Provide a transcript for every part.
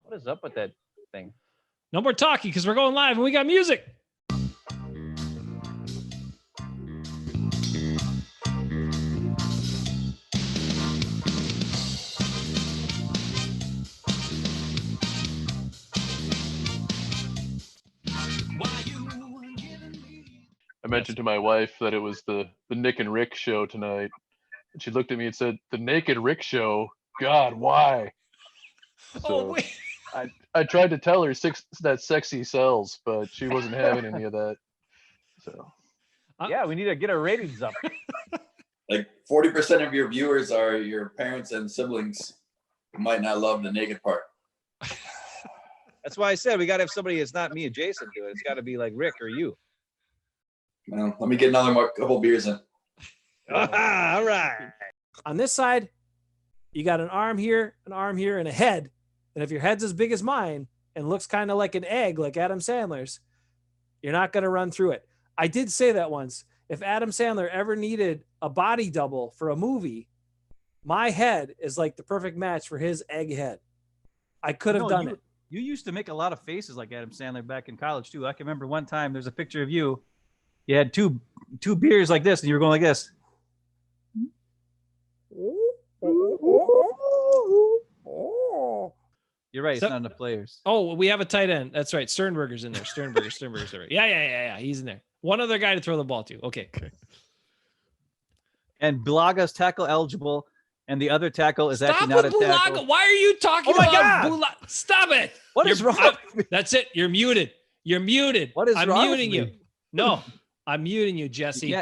What is up with that thing? No more talking because we're going live and we got music. I mentioned to my wife that it was the Nick and Rick show tonight. And she looked at me and said, "The Naked Rick show? God, why?" So Wait. I tried to tell her that sexy sells, but she wasn't having any of that. So Yeah, we need to get our ratings up. Like 40% of your viewers are your parents and siblings who might not love the naked part. That's why I said we got to have somebody that's not me and Jason do it. It's got to be like Rick or you. Well, let me get couple beers in. All right. On this side, you got an arm here, and a head. And if your head's as big as mine and looks kind of like an egg, like Adam Sandler's, you're not going to run through it. I did say that once. If Adam Sandler ever needed a body double for a movie, my head is like the perfect match for his egg head. I could have done it. You used to make a lot of faces like Adam Sandler back in college too. I can remember one time there's a picture of you. You had two beers like this, and you were going like this. You're right. It's not enough players. Oh, we have a tight end. That's right. Sternberger's in there. Sternberger's there. Yeah. He's in there. One other guy to throw the ball to. Okay. And Bulaga's tackle eligible, and the other tackle is actually not a tackle. Bulaga. Why are you talking about Bulaga? Stop it. What is wrong with me? That's it. You're muted. What is I'm wrong muting with you. me? No, I'm muting you, Jesse.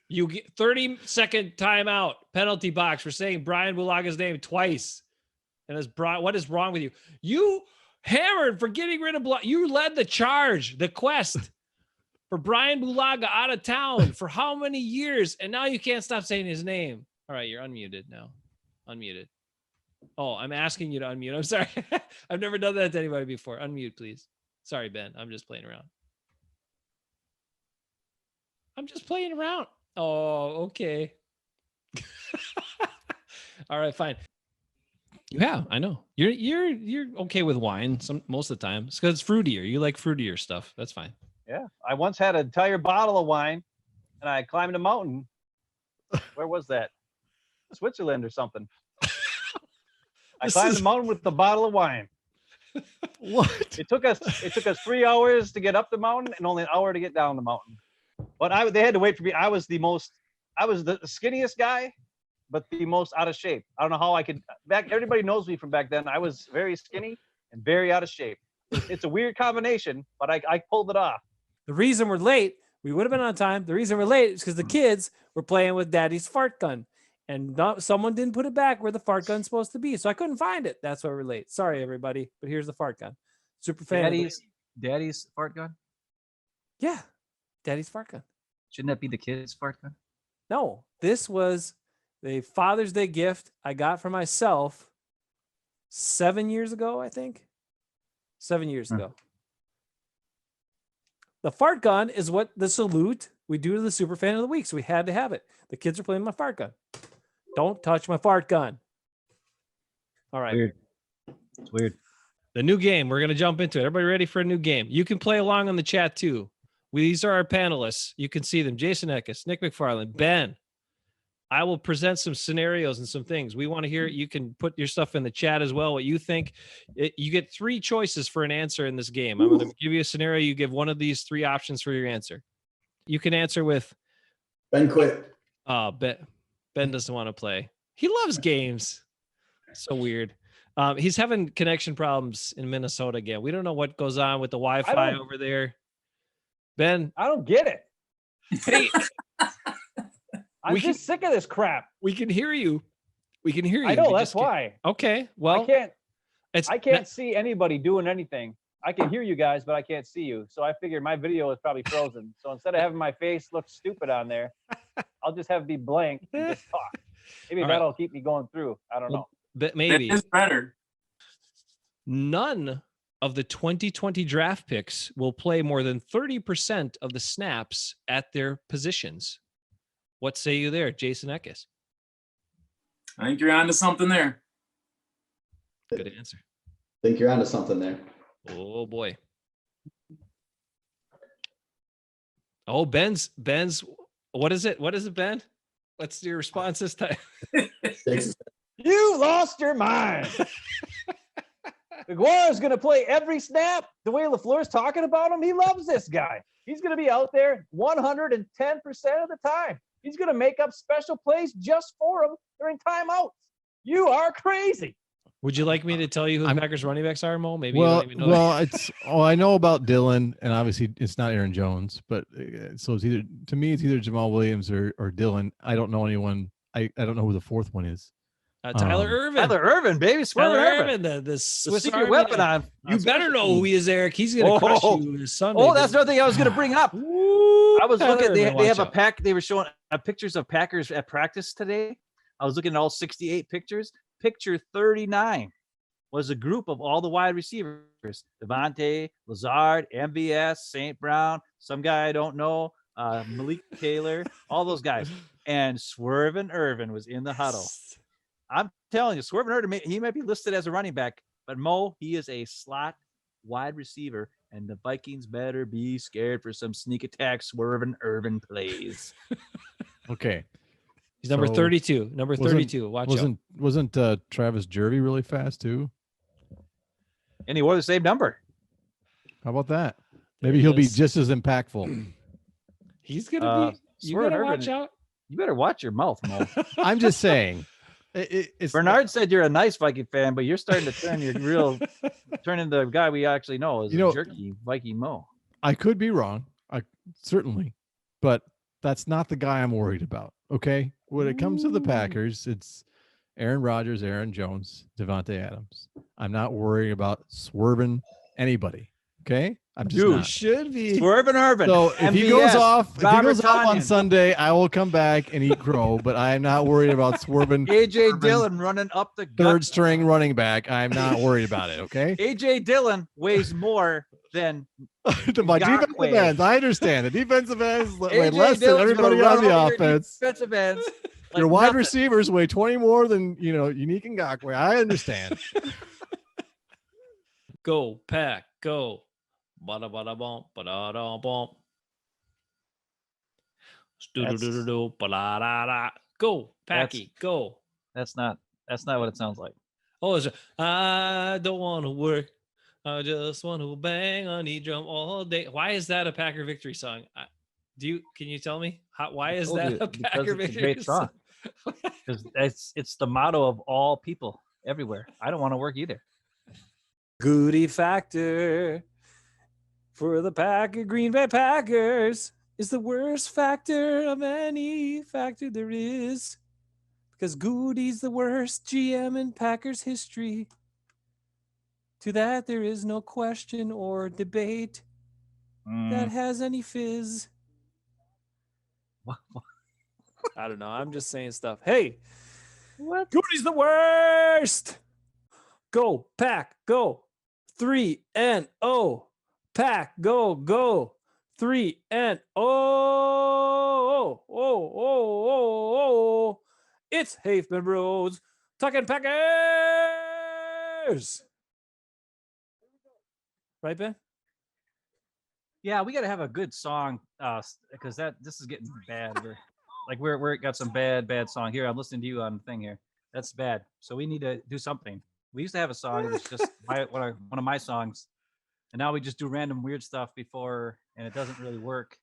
You get 30-second timeout, penalty box for saying Brian Bulaga's name twice. And what is wrong with you? You hammered for getting rid of Bulaga. You led the charge, the quest for Brian Bulaga out of town for how many years? And now you can't stop saying his name. All right, you're unmuted now. Unmuted. Oh, I'm asking you to unmute. I'm sorry. I've never done that to anybody before. Unmute, please. Sorry, Ben. I'm just playing around. Oh, okay. All right, fine. Yeah, I know. You're okay with wine most of the time. It's because it's fruitier. You like fruitier stuff. That's fine. Yeah. I once had an entire bottle of wine, and I climbed a mountain. Where was that? Switzerland or something. I climbed a mountain with the bottle of wine. What? It took us 3 hours to get up the mountain and only an hour to get down the mountain. But they had to wait for me. I was the skinniest guy, but the most out of shape. I don't know how I could everybody knows me from back then. I was very skinny and very out of shape. It's a weird combination, but I pulled it off. The reason we're late, we would have been on time. The reason we're late is because the kids were playing with Daddy's fart gun, and someone didn't put it back where the fart gun's supposed to be, so I couldn't find it. That's why we're late. Sorry, everybody, but here's the fart gun. Super fan. Daddy's fart gun? Yeah, Daddy's fart gun. Shouldn't that be the kid's fart gun? No, this was the Father's Day gift I got for myself 7 years ago, I think. 7 years ago. The fart gun is what the salute we do to the super fan of the week. So we had to have it. The kids are playing my fart gun. Don't touch my fart gun. All right. Weird. It's weird. The new game. We're going to jump into it. Everybody ready for a new game? You can play along on the chat too. These are our panelists. You can see them. Jason Eckes, Nick McFarland, Ben. I will present some scenarios and some things. We want to hear it. You can put your stuff in the chat as well, what you think. You get 3 choices for an answer in this game. I'm going to give you a scenario. You give one of these 3 options for your answer. You can answer with... Ben quit. Ben doesn't want to play. He loves games. So weird. He's having connection problems in Minnesota again. We don't know what goes on with the Wi-Fi over there. Ben, I don't get it. Hey, I'm just sick of this crap. We can hear you. I know, that's why. Okay. Well, I can't see anybody doing anything. I can hear you guys, but I can't see you. So I figured my video is probably frozen. So instead of having my face look stupid on there, I'll just have it be blank and just talk. Maybe that'll keep me going through. I don't know. But maybe. That is better. None of the 2020 draft picks will play more than 30% of the snaps at their positions. What say you there, Jason Eckes? I think you're onto something there. Good answer. Think you're onto something there. Oh boy. Oh, Ben's. What is it? What is it, Ben? What's your response this time? You lost your mind. McGuire's going to play every snap. The way LaFleur's talking about him, he loves this guy. He's going to be out there 110% of the time. He's going to make up special plays just for him during timeouts. You are crazy. Would you like me to tell you who the Packers running backs are, Mo? Maybe you Well, don't even know that. it's I know about Dylan, and obviously it's not Aaron Jones, but so it's either to me it's either Jamal Williams or Dylan. I don't know anyone. I don't know who the fourth one is. Tyler Irvin. Tyler Irvin, baby. Tyler Swerve Irvin, the The Swiss secret Army weapon knife. on. You better know who he is, Eric. He's going to crush you Sunday. Oh, that's another thing I was going to bring up. Ooh, I was Tyler looking. They Irvin, have a watch out. pack. They were showing pictures of Packers at practice today. I was looking at all 68 pictures. Picture 39 was a group of all the wide receivers: Devontae, Lazard, MVS, St. Brown, some guy I don't know, Malik Taylor, all those guys. And Swerve Irvin was in the huddle. I'm telling you, Swerve Irvin, he might be listed as a running back, but Mo, he is a slot wide receiver, and the Vikings better be scared for some sneak attack Swerve Irvin plays. Okay. He's number So, 32. Number wasn't- 32. Watch out. Wasn't Travis Jervey really fast too? And he wore the same number. How about that? There Maybe he he'll be is. just as impactful. He's going to be. You Swerve got to Irvin, watch out. You better watch your mouth, Mo. I'm just saying. It's Bernard said you're a nice Viking fan, but you're starting to turn turn into the guy we actually know as a jerky Viking Mo. I could be wrong. I certainly, but that's not the guy I'm worried about. Okay. When it comes to the Packers, it's Aaron Rodgers, Aaron Jones, Devontae Adams. I'm not worried about swerving anybody. Okay. I'm just Dude, not. Should be. Swerve Irvin. So if he MVS, goes off, Robert on Tonyan, Sunday, I will come back and eat crow. But I am not worried about swerving AJ Dillon running up the gut. third string running back. I'm not worried about it. Okay. AJ Dillon weighs more than My defensive Gakwe. ends. I understand. The defensive ends weigh AJ less than Dillon's gonna everybody run on the over your offense. defensive ends. Your like wide nothing. receivers weigh 20 more than Unique and Gakwe. I understand. Go, Pack. Go. Bada bada bump. Bada da bump. Stu-du-du-du-du, ba-da-da-da. Go, Packy. Go. That's not what it sounds like. Oh, it's I don't want to work. I just want to bang on the drum all day. Why is that a Packer victory song? Can you tell me why is Told that you, a because Packer it's a victory great song. Because it's the motto of all people everywhere. I don't want to work either. Goody factor for the Green Bay Packers is the worst factor of any factor there is. Because Goody's the worst GM in Packers history. To that, there is no question or debate that has any fizz. I don't know. I'm just saying stuff. Hey, What? Goody's the worst. Go, Pack, go. 3-0. Pack, go. 3-0. Oh. It's Hafeman Bros. Talking Packers. Right, Ben? Yeah, we got to have a good song because this is getting bad. We're got some bad song here. I'm listening to you on the thing here. That's bad. So we need to do something. We used to have a song. It was just one of my songs, and now we just do random weird stuff before, and it doesn't really work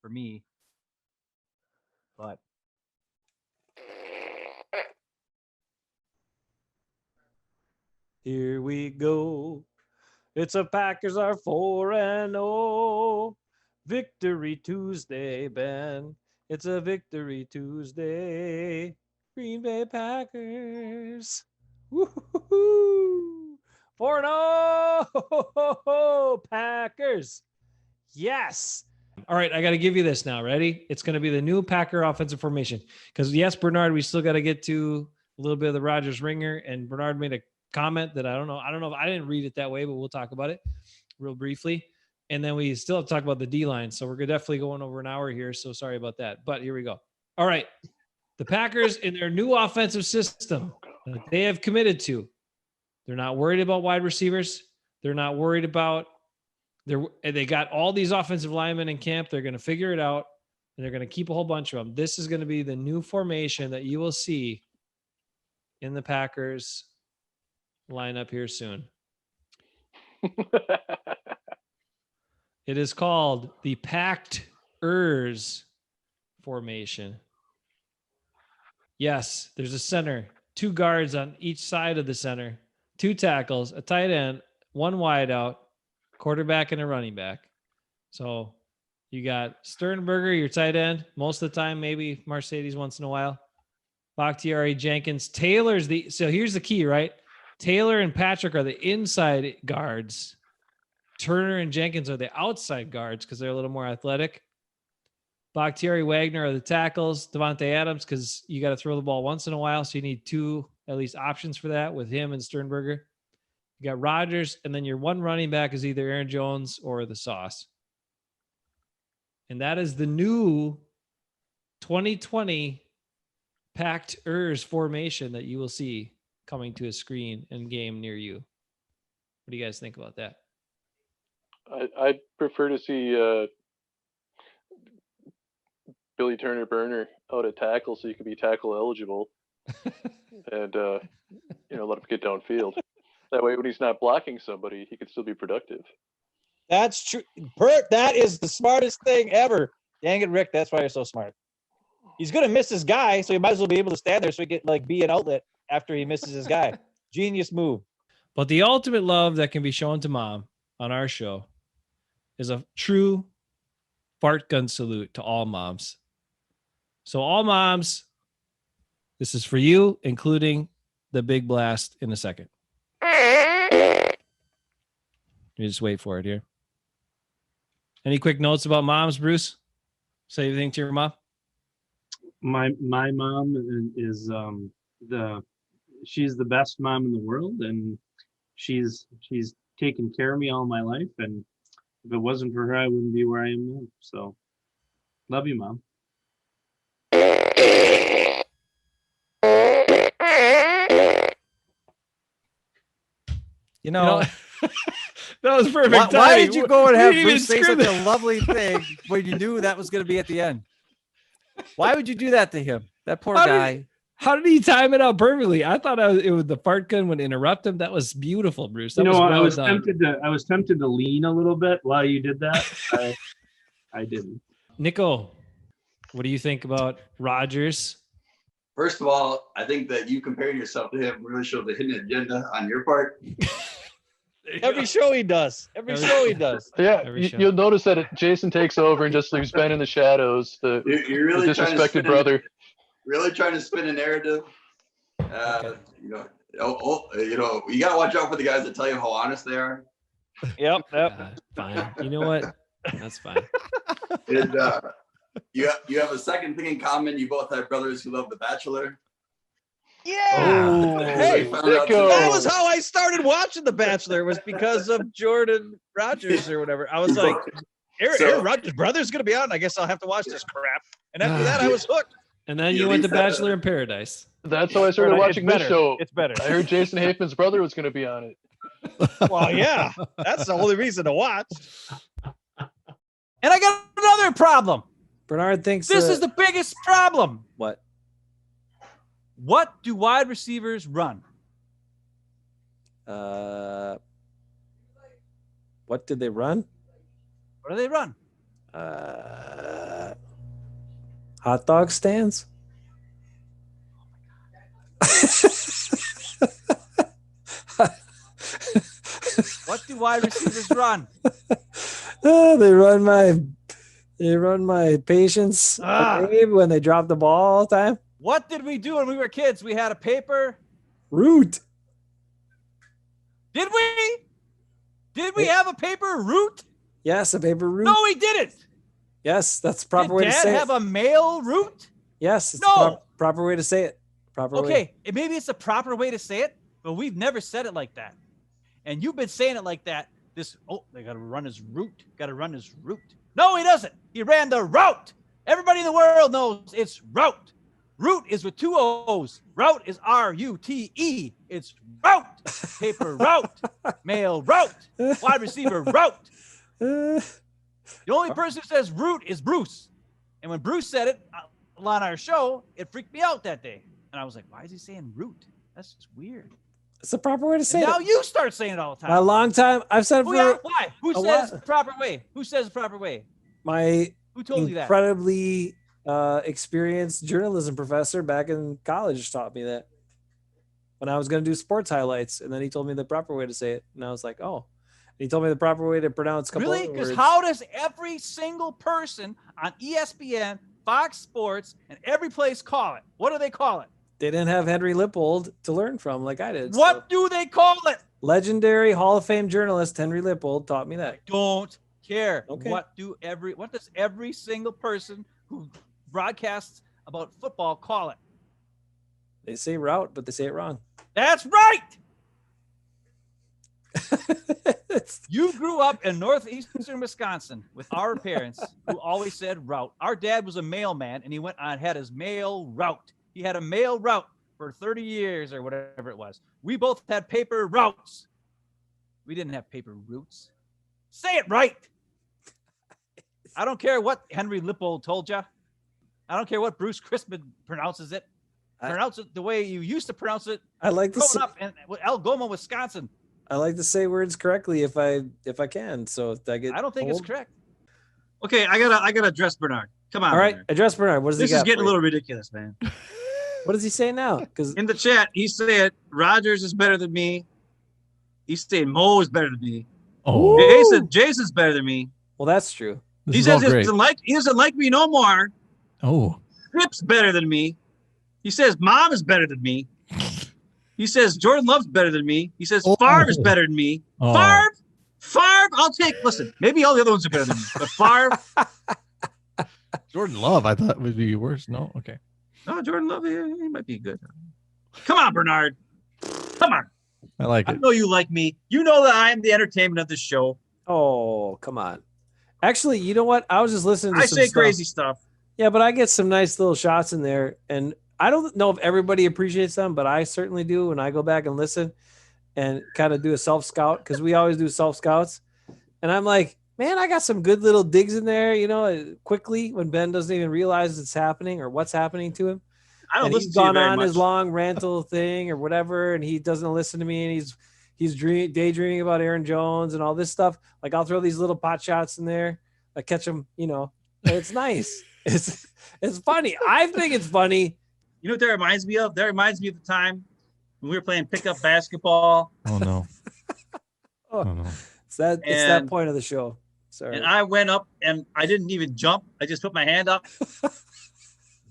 for me. But here we go. It's a Packers are 4-0. Victory Tuesday, Ben. It's a victory Tuesday. Green Bay Packers. Woo-hoo-hoo. 4-0. Packers. Yes. All right, I got to give you this now. Ready? It's going to be the new Packer offensive formation. Because yes, Bernard, we still got to get to a little bit of the Rodgers ringer, and Bernard made a comment that I don't know if I didn't read it that way, but we'll talk about it real briefly. And then we still have to talk about the D-line. So we're definitely going over an hour here. So sorry about that. But here we go. All right. The Packers in their new offensive system that they have committed to, They're not worried about wide receivers. They're not worried about they got all these offensive linemen in camp. They're going to figure it out, and they're going to keep a whole bunch of them. This is going to be the new formation that you will see in the Packers lineup here soon. It is called the Packed-ers formation. Yes, there's a center, 2 guards on each side of the center, 2 tackles, a tight end, 1 wide out, quarterback, and a running back. So you got Sternberger, your tight end, most of the time, maybe Mercedes once in a while. Bakhtiari, Jenkins, Taylor's so here's the key, right? Taylor and Patrick are the inside guards. Turner and Jenkins are the outside guards because they're a little more athletic. Bakhtiari, Wagner are the tackles. Devontae Adams, because you got to throw the ball once in a while, so you need 2 at least options for that with him and Sternberger. You got Rodgers, and then your 1 running back is either Aaron Jones or the Sauce. And that is the new 2020 Packed-ers formation that you will see coming to a screen and game near you. What do you guys think about that? I'd prefer to see Billy Turner Burner out at tackle so you could be tackle eligible and let him get downfield. That way when he's not blocking somebody, he can still be productive. That's true. Bert, that is the smartest thing ever. Dang it, Rick. That's why you're so smart. He's going to miss his guy, so he might as well be able to stand there so he can be an outlet after he misses his guy. Genius move. But the ultimate love that can be shown to mom on our show is a true fart gun salute to all moms. So all moms, this is for you, including the big blast in a second. You just wait for it here. Any quick notes about moms, Bruce? Say anything to your mom? My mom is she's the best mom in the world, and she's taken care of me all my life, and if it wasn't for her, I wouldn't be where I am now. So love you, Mom. That was perfect. Why did you go and have We didn't Bruce say even such screw a lovely thing when you knew that was going to be at the end? Why would you do that to him? That poor guy. How did he time it out perfectly? I thought it was the fart gun would interrupt him. That was beautiful, Bruce. That was well I was done. tempted to lean a little bit while you did that. I didn't. Nico, what do you think about Rodgers? First of all, I think that you comparing yourself to him really shows the hidden agenda on your part. Every show he does. Every show he does. Yeah, you'll notice that Jason takes over and just leaves Ben in the shadows, the really disrespected brother. Really trying to spin a narrative. Okay. You gotta watch out for the guys that tell you how honest they are. Yep. Fine. You know what? That's fine. And you have a second thing in common. You both have brothers who love The Bachelor. Yeah. Hey, Nico. that was how I started watching The Bachelor. Was because of Jordan Rodgers or whatever. I was like, Aaron Rodgers' brother's gonna be on. I guess I'll have to watch this crap. And after that, I was hooked. And then you went to Bachelor in Paradise. That's how I started watching this show. It's better. I heard Jason Hafeman's brother was going to be on it. Well, yeah, that's the only reason to watch. And I got another problem. Bernard thinks This is the biggest problem. What? What do wide receivers run? What did they run? What do they run? Hot dog stands? What do wide receivers run? They run my patience when they drop the ball all the time. What did we do when we were kids? We had a paper route. Did we? Did we have a paper route? Yes, a paper route. No, we didn't. Yes, that's the proper Did way to Dad say have it. a mail route? Yes, it's No. the proper way to say it. Proper way. Okay, maybe it's the proper way to say it, but we've never said it like that. And you've been saying it like that. They got to run his route. Got to run his route. No, he doesn't. He ran the route. Everybody in the world knows it's route. Root is with 2 O's. Route is R-U-T-E. It's route. Paper route. Mail route. Wide receiver route. The only person who says root is Bruce. And when Bruce said it on our show, it freaked me out that day. And I was like, why is he saying root? That's just weird. It's the proper way to say And it. now you start saying it all the time. A long time. I've said it for Why? Who a says while. the proper way? Who says the proper way? My Who told you that? incredibly experienced journalism professor back in college taught me that when I was going to do sports highlights, and then he told me the proper way to say it, and I was like, oh. And he told me the proper way to pronounce a couple Really? of Because words. how does every single person on ESPN, Fox Sports, and every place call it? What do they call it? They didn't have Henry Lippold to learn from like I did. What so. do they call it? Legendary Hall of Fame journalist Henry Lippold taught me that. Don't care. Okay. What does every single person who broadcasts about football call it? They say route, but they say it wrong. That's right. You grew up in northeastern Wisconsin with our parents who always said route. Our dad was a mailman, and he went on had his mail route. He had a mail route for 30 years or whatever it was. We both had paper routes. We didn't have paper routes. Say it right. I don't care what Henry Lippold told you. I don't care what Bruce Crispin pronounces it. Pronounce it the way you used to pronounce it. I like to growing up in Algoma, Wisconsin. I like to say words correctly if I can. So I get. I don't think it's told. correct. Okay, I gotta address Bernard. Come on. All right, Bernard. address Bernard. What does This he got? is getting for a you? little ridiculous, man. What does he say now? Because In the chat, he said Rogers is better than me. He's saying Mo is better than me. Oh, Jason's better than me. well, that's true. this He is all says great. he doesn't like me no more. Oh, Skip's better than me. He says Mom is better than me. He says Jordan Love's better than me. He says Favre is better than me. Oh. Favre, I'll take. Listen, maybe all the other ones are better than me, but Favre. Jordan Love, I thought would be worse. No, okay. Oh, Jordan Love, yeah, he might be good. Come on, Bernard. Come on. I like I it. know you like me. You know that I am the entertainment of this show. Oh, come on. Actually, you know what? I was just listening to I some say stuff. crazy stuff. Yeah, but I get some nice little shots in there, and I don't know if everybody appreciates them, but I certainly do when I go back and listen and kind of do a self scout because we always do self scouts, and I'm like, man, I got some good little digs in there, you know, quickly when Ben doesn't even realize it's happening or what's happening to him. I don't And listen he's to you gone very on much. his long rantal thing or whatever, and he doesn't listen to me, and he's daydreaming about Aaron Jones and all this stuff. Like I'll throw these little pot shots in there, I catch them, you know, and it's nice. It's funny. I think it's funny. You know what that reminds me of? That reminds me of the time when we were playing pickup basketball, Oh no. Oh, Oh no. it's that And- point of the show. Sorry. and I went up and I didn't even jump. I just put my hand up,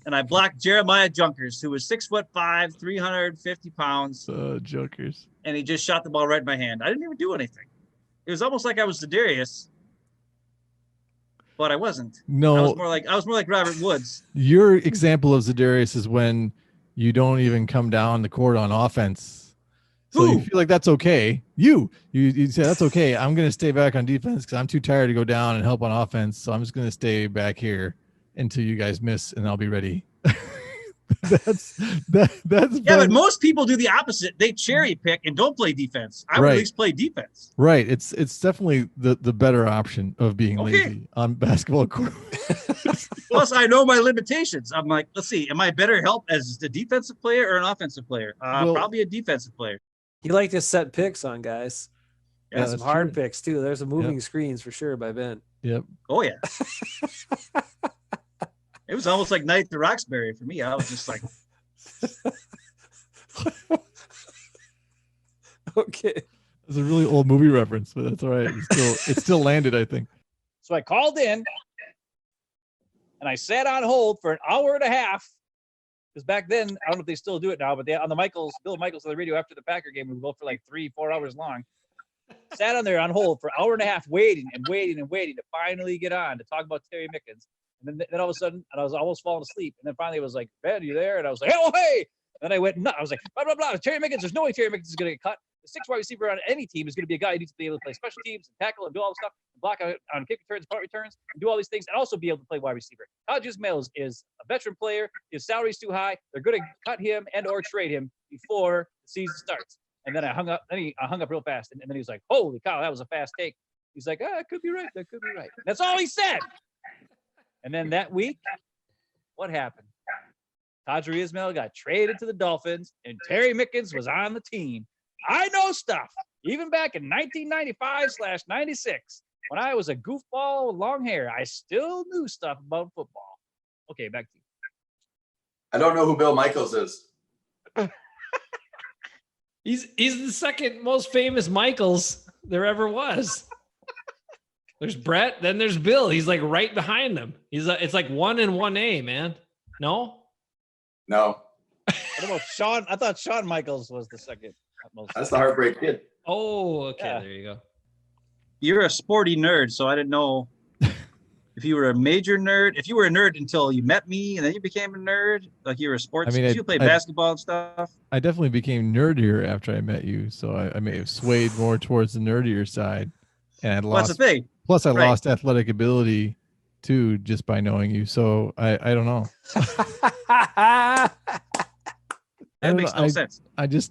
and I blocked Jeremiah Junkers, who was 6'5", 350 pounds, Jokers. and he just shot the ball right in my hand. I didn't even do anything. It was almost like I was Zadarius, but I wasn't. I No, was more like Robert Woods. your example of Zadarius is when you don't even come down the court on offense. So you Who? feel like that's okay. You say that's okay. I'm going to stay back on defense because I'm too tired to go down and help on offense. So I'm just going to stay back here until you guys miss, and I'll be ready. that's Yeah, but Ben. most people do the opposite. They cherry pick and don't play defense. I would Right. at least play defense. Right. It's definitely the better option of being Okay. lazy on basketball court. Plus, I know my limitations. I'm like, let's see, am I better help as a defensive player or an offensive player? Well- Probably a defensive player. You like to set picks on guys. Yeah, And some that's hard true. picks too. There's some moving screens for sure by Ben. Yep. Oh yeah. It was almost like Night at the Roxbury for me. I was just like, Okay. It's a really old movie reference, but that's all right. It still landed, I think. So I called in and I sat on hold for an hour and a half. Because back then, I don't know if they still do it now, but they on the Bill Michaels on the radio after the Packer game, we would go for like 3-4 hours long. Sat on there on hold for an hour and a half, waiting to finally get on to talk about Terry Mickens. And then all of a sudden, and I was almost falling asleep. And then finally it was like, Ben, you there? And I was like, oh, hey. And then I went, no, I was like, blah, blah, blah. Terry Mickens, there's no way Terry Mickens is going to get cut. the sixth wide receiver on any team is going to be a guy who needs to be able to play special teams and tackle and do all this stuff, and block on kick returns, punt returns, and do all these things, and also be able to play wide receiver. Todd Ismail is a veteran player. His salary's too high. They're going to cut him and or trade him before the season starts. And then I hung up. Then I hung up real fast, and then he was like, "Holy cow, that was a fast take." He's like, "That could be right. That could be right." That's all he said. And then that week, what happened? Tajri Ismail got traded to the Dolphins, and Terry Mickens was on the team. I know stuff. Even back in 1995/96, when I was a goofball with long hair, I still knew stuff about football. Okay, back to you. I don't know who Bill Michaels is. He's the second most famous Michaels there ever was. There's Brett, then there's Bill. He's like right behind them. It's like 1 and 1A, man. No? No, What about Shawn? I thought Shawn Michaels was the second most. that's the Heartbreak Kid. Oh, okay. Yeah. There you go. You're a sporty nerd, so I didn't know if you were a major nerd. If you were a nerd until you met me, and then you became a nerd, like you were a sports. I mean, you played basketball and stuff. I definitely became nerdier after I met you, so I may have swayed more towards the nerdier side, and I Well, that's lost. the thing. Plus, I Right. lost athletic ability too just by knowing you. So I don't know. That makes no sense. I guess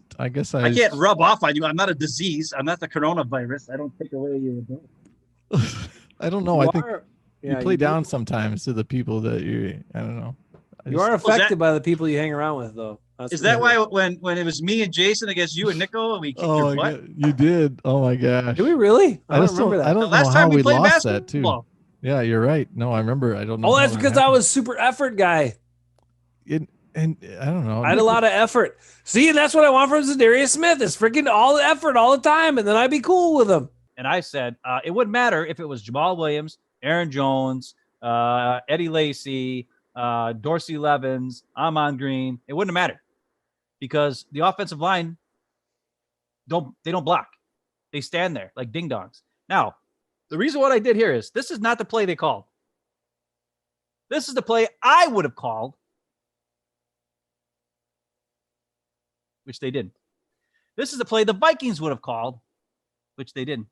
I can't rub off on you. I'm not a disease. I'm not the coronavirus. I don't take away your ability. I don't know. I think you yeah, play you do. down sometimes to the people that you. I don't know. You are affected by the people you hang around with, though. Is that why when it was me and Jason against you and Nico and we kicked Oh your my butt? God, you did. Oh my gosh. Do we really? I don't just remember that. I don't The know last how time we we played lost that too. basketball. Yeah, you're right. No, I remember. I don't know. Oh, how that's that because I happened. was super effort guy. And I don't know. I had a lot of effort. See, and that's what I want from Zadarius Smith is freaking all the effort all the time, and then I'd be cool with him. And I said it wouldn't matter if it was Jamal Williams, Aaron Jones, Eddie Lacy, Dorsey Levens, Amon Green. It wouldn't matter because the offensive line don't block. They stand there like ding dongs. Now, the reason what I did here is this is not the play they called. This is the play I would have called, which they didn't. This is the play the Vikings would have called, which they didn't.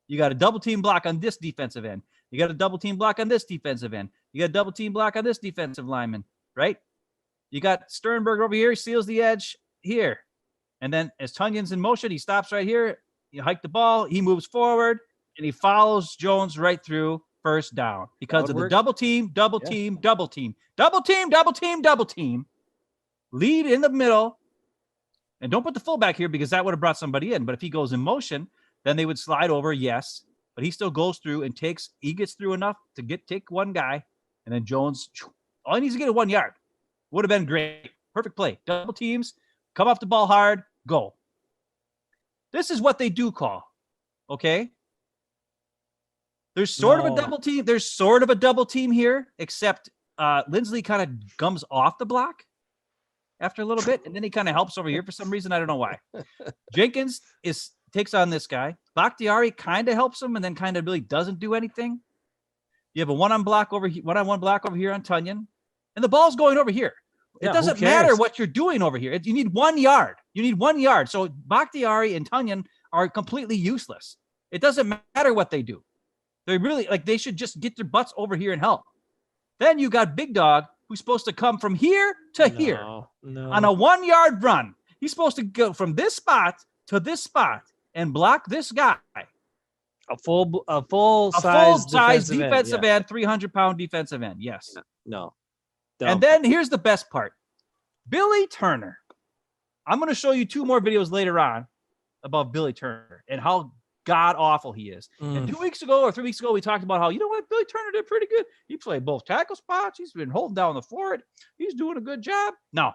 You got a double team block on this defensive end. You got a double team block on this defensive end. You got a double team block on this defensive lineman, right? You got Sternberger over here, seals the edge here. And then as Tunyon's in motion, he stops right here. You hike the ball, he moves forward, and he follows Jones right through first down because of the double team, double team, double team, double team, double team, double team. Lead in the middle. And don't put the fullback here because that would have brought somebody in. But if he goes in motion, then they would slide over, yes. But he still goes through and he gets through enough to take one guy. And then Jones, all he needs to get is 1 yard. Would have been great. Perfect play. Double teams, come off the ball hard, go. This is what they do call. Okay? There's sort of a double team. There's sort of a double team here, except Lindsley kind of gums off the block after a little bit, and then he kind of helps over here for some reason. I don't know why. Jenkins takes on this guy. Bakhtiari kind of helps him, and then kind of really doesn't do anything. You have a one-on-one block over here on Tunyon, and the ball's going over here. It doesn't matter what you're doing over here. You need 1 yard. You need 1 yard. So Bakhtiari and Tunyon are completely useless. It doesn't matter what they do. They're really they should just get their butts over here and help. Then you got Big Dog, who's supposed to come from here to here on a 1 yard run. He's supposed to go from this spot to this spot and block this guy. A full size defensive end, 300-pound defensive end. Yes. No. And then here's the best part. Billy Turner. I'm going to show you 2 more videos later on about Billy Turner and how god awful he is. And 2 weeks ago or 3 weeks ago, we talked about how, you know what, Billy Turner did pretty good. He played both tackle spots. He's been holding down the fort. He's doing a good job. No.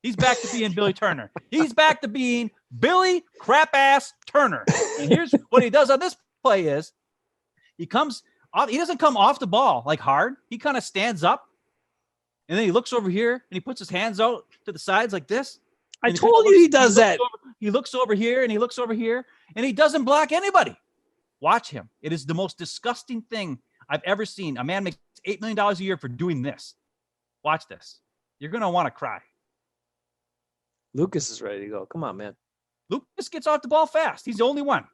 He's back to being Billy Turner. He's back to being Billy crap-ass Turner. And here's what he does on this play is he doesn't come off the ball like hard. He kind of stands up. And then he looks over here and he puts his hands out to the sides like this. I told you he does that. He looks over here and he looks over here and he doesn't block anybody. Watch him. It is the most disgusting thing I've ever seen. A man makes $8 million a year for doing this. Watch this. You're going to want to cry. Lucas is ready to go. Come on, man. Lucas gets off the ball fast. He's the only one.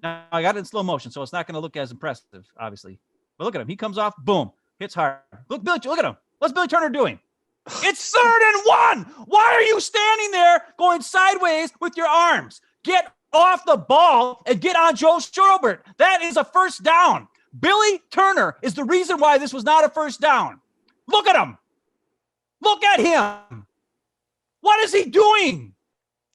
Now, I got it in slow motion, so it's not going to look as impressive, obviously. But look at him. He comes off, boom, hits hard. Look at him. What's Billy Turner doing? It's 3rd and 1. Why are you standing there going sideways with your arms? Get off the ball and get on Joe Schobert. That is a first down. Billy Turner is the reason why this was not a first down. Look at him. Look at him. What is he doing?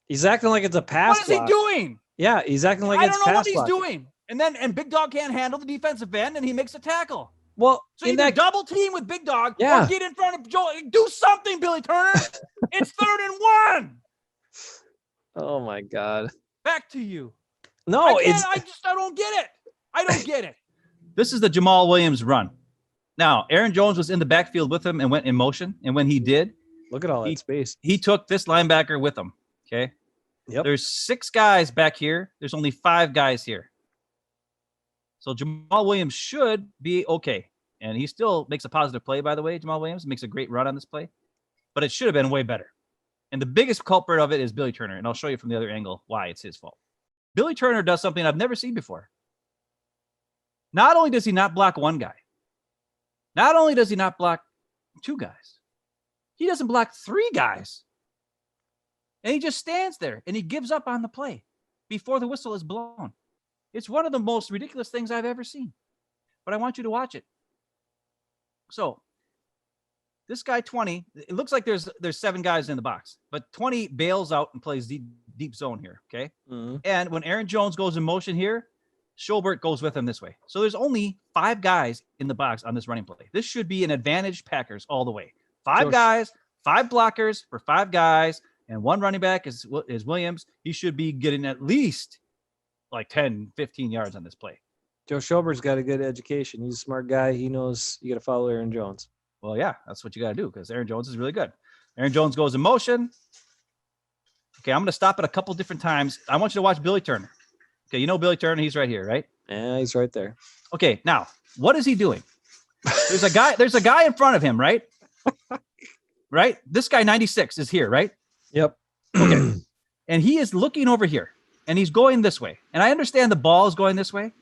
He's acting like it's a pass. What is he doing? Yeah, he's acting like I it's don't know pass what he's blocking. doing. And Big Dog can't handle the defensive end, and he makes a tackle. Well, So in either that double team with Big Dog Yeah. or get in front of Joe. Do something, Billy Turner. It's 3rd and 1. Oh my God. Back to you. No, I it's don't get it. I don't get it. This is the Jamal Williams run. Now, Aaron Jones was in the backfield with him and went in motion. And when he did, look at all that space. he took this linebacker with him. Okay. Yep. There's 6 guys back here. There's only 5 guys here. So Jamal Williams should be okay. And he still makes a positive play, by the way. Jamal Williams makes a great run on this play. But it should have been way better. And the biggest culprit of it is Billy Turner. And I'll show you from the other angle why it's his fault. Billy Turner does something I've never seen before. Not only does he not block one guy, not only does he not block 2 guys, he doesn't block 3 guys. And he just stands there and he gives up on the play before the whistle is blown. It's one of the most ridiculous things I've ever seen. But I want you to watch it. So this guy 20, it looks like there's 7 guys in the box, but 20 bails out and plays deep zone here. Okay. Mm-hmm. And when Aaron Jones goes in motion here, Schobert goes with him this way. So there's only 5 guys in the box on this running play. This should be an advantage Packers all the way. 5 guys, 5 blockers for 5 guys, and 1 running back is Williams. He should be getting at least like 10, 15 yards on this play. Joe Schobert's got a good education. He's a smart guy. He knows you got to follow Aaron Jones. Well, yeah, that's what you got to do because Aaron Jones is really good. Aaron Jones goes in motion. Okay, I'm going to stop it a couple different times. I want you to watch Billy Turner. Okay, you know Billy Turner. He's right here, right? Yeah, he's right there. Okay, now, what is he doing? There's a guy in front of him, right? Right? This guy 96 is here, right? Yep. Okay. And he is looking over here, and he's going this way. And I understand the ball is going this way,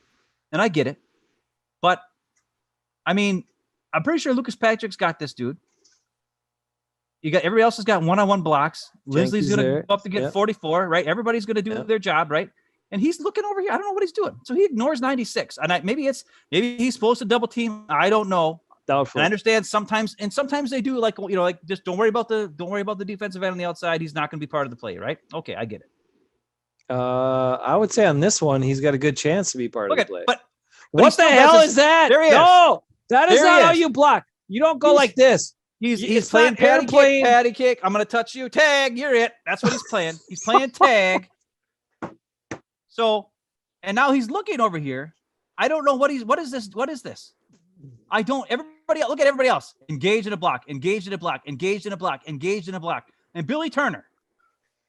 and I get it. But, I mean, I'm pretty sure Lucas Patrick's got this, dude. You got everybody else has got one-on-one blocks. Leslie's going to go up to get 44, right? Everybody's going to do their job, right? And he's looking over here. I don't know what he's doing. So he ignores 96. And maybe he's supposed to double team. I don't know. Doubtful. And I understand sometimes they do like just don't worry about the defensive end on the outside. He's not going to be part of the play, right? Okay, I get it. I would say on this one, he's got a good chance to be part of the play. But what the hell is that? There he is. No, that is There he not how is. you block. You don't go like this. He's playing patty kick. I'm going to touch you. Tag. You're it. That's what he's playing. He's playing tag. So, and now he's looking over here. I don't know what is this? What is this? Everybody, look at everybody else. Engage in a block, engage in a block, engage in a block, engage in a block. And Billy Turner,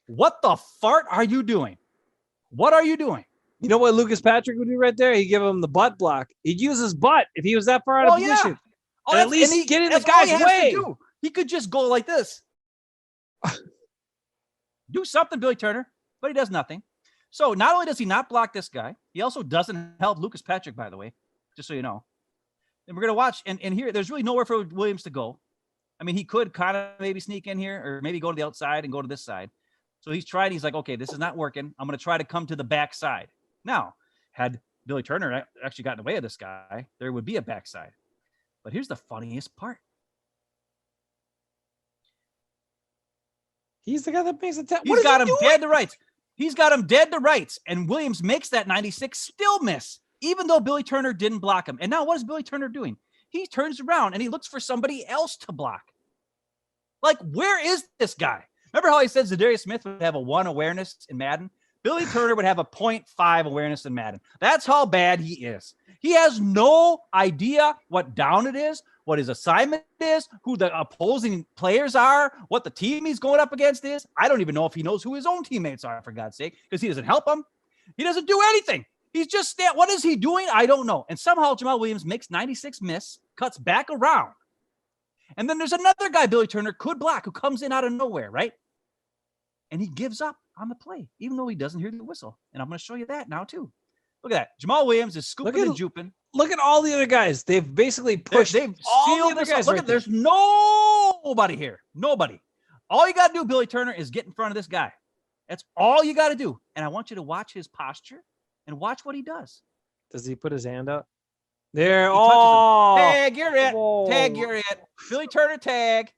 what the fart are you doing? What are you doing? You know what Lucas Patrick would do right there? He'd give him the butt block. He'd use his butt if he was that far out of position. Oh, and at least get in the that's all he guy's has way. to do. He could just go like this. Do something, Billy Turner, but he does nothing. So not only does he not block this guy, he also doesn't help Lucas Patrick, by the way, just so you know. And we're going to watch, and here, there's really nowhere for Williams to go. I mean, he could kind of maybe sneak in here or maybe go to the outside and go to this side. So he's tried. He's like, okay, this is not working. I'm going to try to come to the backside. Now, had Billy Turner actually gotten away with this guy, there would be a backside. But here's the funniest part. He's the guy that makes the tap. He's got him dead to rights. He's got him dead to rights. And Williams makes that 96 still miss, even though Billy Turner didn't block him. And now what is Billy Turner doing? He turns around and he looks for somebody else to block. Like, where is this guy? Remember how he said Zadarius Smith would have a 1 awareness in Madden? Billy Turner would have a 0.5 awareness in Madden. That's how bad he is. He has no idea what down it is, what his assignment is, who the opposing players are, what the team he's going up against is. I don't even know if he knows who his own teammates are, for God's sake, because he doesn't help them. He doesn't do anything. He's just, what is he doing? I don't know. And somehow Jamal Williams makes 96 miss, cuts back around. And then there's another guy Billy Turner could block who comes in out of nowhere, right? and he gives up on the play, even though he doesn't hear the whistle. And I'm going to show you that now too. Look at that. Jamal Williams is scooping and juping. Look at all the other guys. They've basically pushed They've all sealed the other this guys. up. Look Right at there's nobody here. Nobody. All you got to do, Billy Turner, is get in front of this guy. That's all you got to do. And I want you to watch his posture and watch what he does. Does he put his hand up? There. He Oh, tag, you're it. Whoa. Tag, you're it. Billy Turner, tag.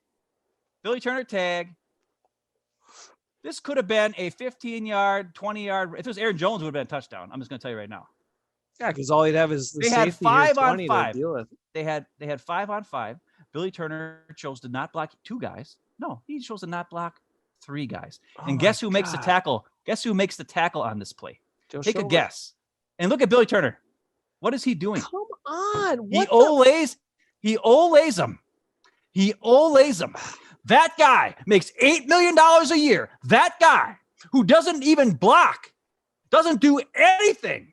Billy Turner, tag. This could have been a 15-yard, 20-yard. If it was Aaron Jones, it would have been a touchdown. I'm just going to tell you right now. Yeah, because all he'd have is the They had safety here, 5-on-5. 20 to deal with. They had 5-on-5. Billy Turner chose to not block 2 guys. No, he chose to not block 3 guys. And guess who makes the tackle? Guess who makes the tackle on this play? Take a guess. And look at Billy Turner. What is he doing? Come on. He olays him. He olays him. That guy makes $8 million a year. That guy who doesn't even block, doesn't do anything.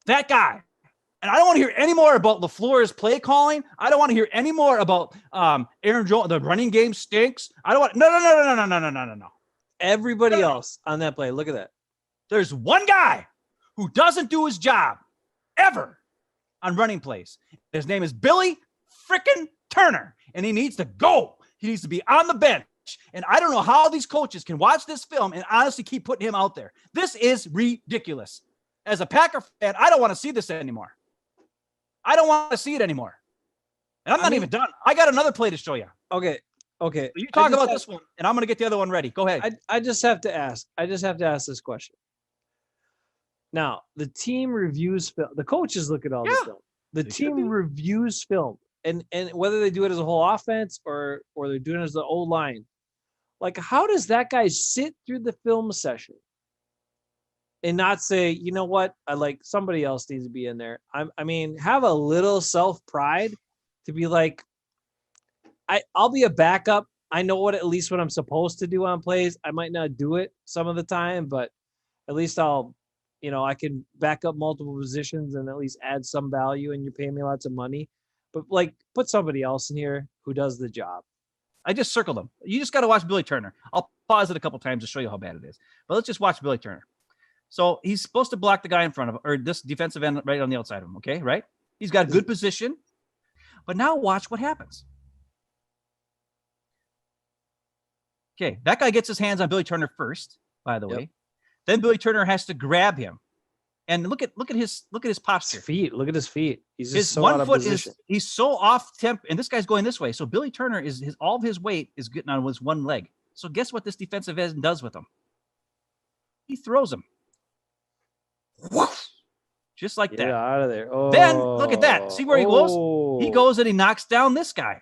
That guy. And I don't want to hear any more about LaFleur's play calling. I don't want to hear any more about Aaron Jones. The running game stinks. I don't want. No. Everybody else on that play. Look at that. There's one guy who doesn't do his job ever on running plays. His name is Billy frickin' Turner, and he needs to go. He needs to be on the bench. And I don't know how these coaches can watch this film and honestly keep putting him out there. This is ridiculous. As a Packer fan, I don't want to see this anymore. I don't want to see it anymore. And I'm not even done. I got another play to show you. Okay. So you talk about this one, and I'm going to get the other one ready. Go ahead. I just have to ask. This question. Now, the team reviews film. The coaches look at all the film. The team reviews film. And whether they do it as a whole offense or they're doing it as the old line. Like, how does that guy sit through the film session and not say, you know what, I like somebody else needs to be in there? I mean, have a little self-pride to be like, I'll be a backup. I know at least what I'm supposed to do on plays. I might not do it some of the time, but at least I can back up multiple positions and at least add some value, and you're paying me lots of money. But like, put somebody else in here who does the job. I just circled him. You just got to watch Billy Turner. I'll pause it a couple times to show you how bad it is. But let's just watch Billy Turner. So he's supposed to block the guy in front of him, or this defensive end right on the outside of him. Okay, right? He's got a good position. But now watch what happens. Okay, that guy gets his hands on Billy Turner first, by the way. Then Billy Turner has to grab him. And look at his posture. His feet. Look at his feet. He's just His so one out of foot position. he's so off temp, and this guy's going this way. So Billy Turner all of his weight is getting on his one leg. So guess what this defensive end does with him? He throws him. Just like Get that. out of there. Oh. Then look at that. See where he goes? He goes and he knocks down this guy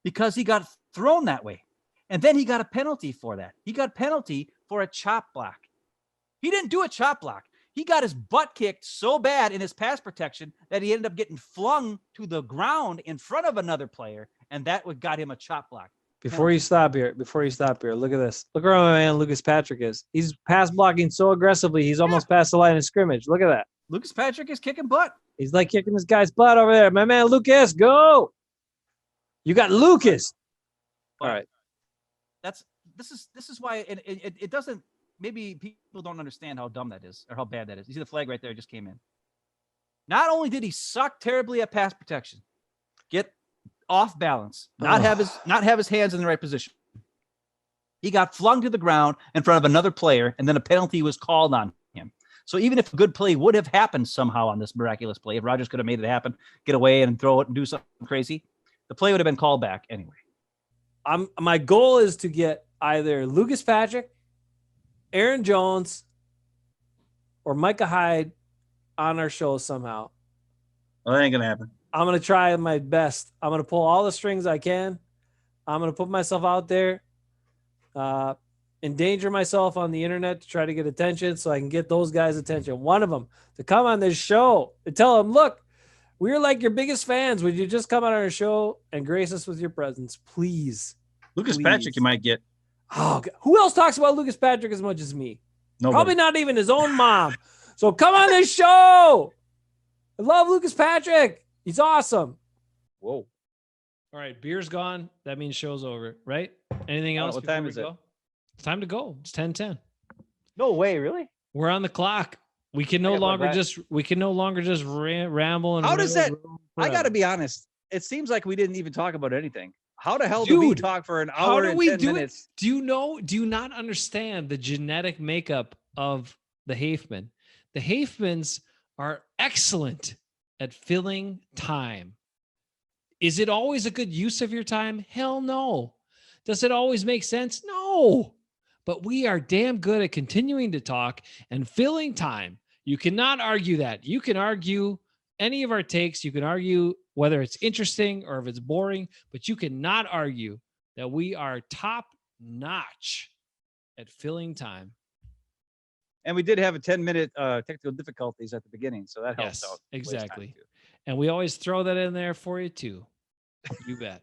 because he got thrown that way. And then he got a penalty for that. He got a penalty for a chop block. He didn't do a chop block. He got his butt kicked so bad in his pass protection that he ended up getting flung to the ground in front of another player, and that got him a chop block. Before you stop here, look at this. Look where my man Lucas Patrick is. He's pass blocking so aggressively, he's almost past the line of scrimmage. Look at that. Lucas Patrick is kicking butt. He's like kicking this guy's butt over there. My man Lucas, go. You got Lucas. All right. This is why it doesn't. Maybe people don't understand how dumb that is or how bad that is. You see the flag right there just came in. Not only did he suck terribly at pass protection, get off balance, not have his hands in the right position. He got flung to the ground in front of another player, and then a penalty was called on him. So even if a good play would have happened somehow on this miraculous play, if Rodgers could have made it happen, get away and throw it and do something crazy, the play would have been called back anyway. My goal is to get either Lucas Patrick, Aaron Jones, or Micah Hyde on our show somehow. Well, that ain't gonna happen. I'm gonna try my best. I'm gonna pull all the strings I can. I'm gonna put myself out there, endanger myself on the internet to try to get attention, so I can get those guys' attention. One of them to come on this show and tell them, look, we're like your biggest fans. Would you just come on our show and grace us with your presence, please? Lucas Please. Patrick, you might get. Oh, God. Who else talks about Lucas Patrick as much as me? Nobody. Probably not even his own mom. So come on this show. I love Lucas Patrick. He's awesome. Whoa. All right, beer's gone. That means show's over, right? Anything else? What before time we is it? go? It's time to go. It's 10:10. No way, really? We're on the clock. We can I no got my longer back. just ramble and How does riddle that- room I got to forever. be honest. It seems like we didn't even talk about anything. How the hell do we Dude, talk for an How hour do and we 10 do minutes? it? Do you not understand the genetic makeup of the Hafeman? The Hafemans are excellent at filling time. Is it always a good use of your time? Hell no. Does it always make sense? No. But we are damn good at continuing to talk and filling time. You cannot argue that. You can argue any of our takes. You can argue whether it's interesting or if it's boring, but you cannot argue that we are top notch at filling time. And we did have a 10-minute technical difficulties at the beginning, so that helps Yes, out. Waste time, exactly. too. And we always throw that in there for you too. You bet.